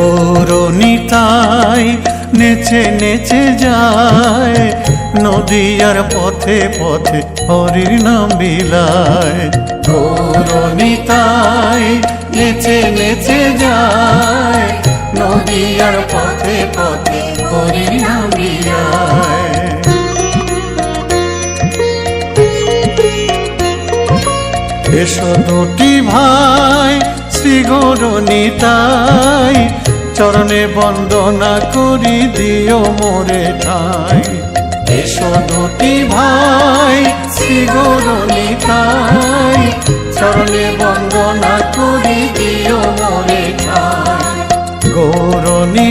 গৌরনিতাই নেচে নেচে যায়, নদিয়ার পথে পথে হরির নাম বিলায়। গৌরনিতাই নেচে নেচে যায়, নদিয়ার পথে পথে হরির নাম বিলায়। এসো দুটি ভাই শ্রী গৌরনিতাই, চরণে বন্দনা করি দিও মোরে ঠাই। এসো দুটি ভাই শ্রী গৌরনিতাই, চরণে বন্দনা করি দিও মোরে ঠাই। গৌরনি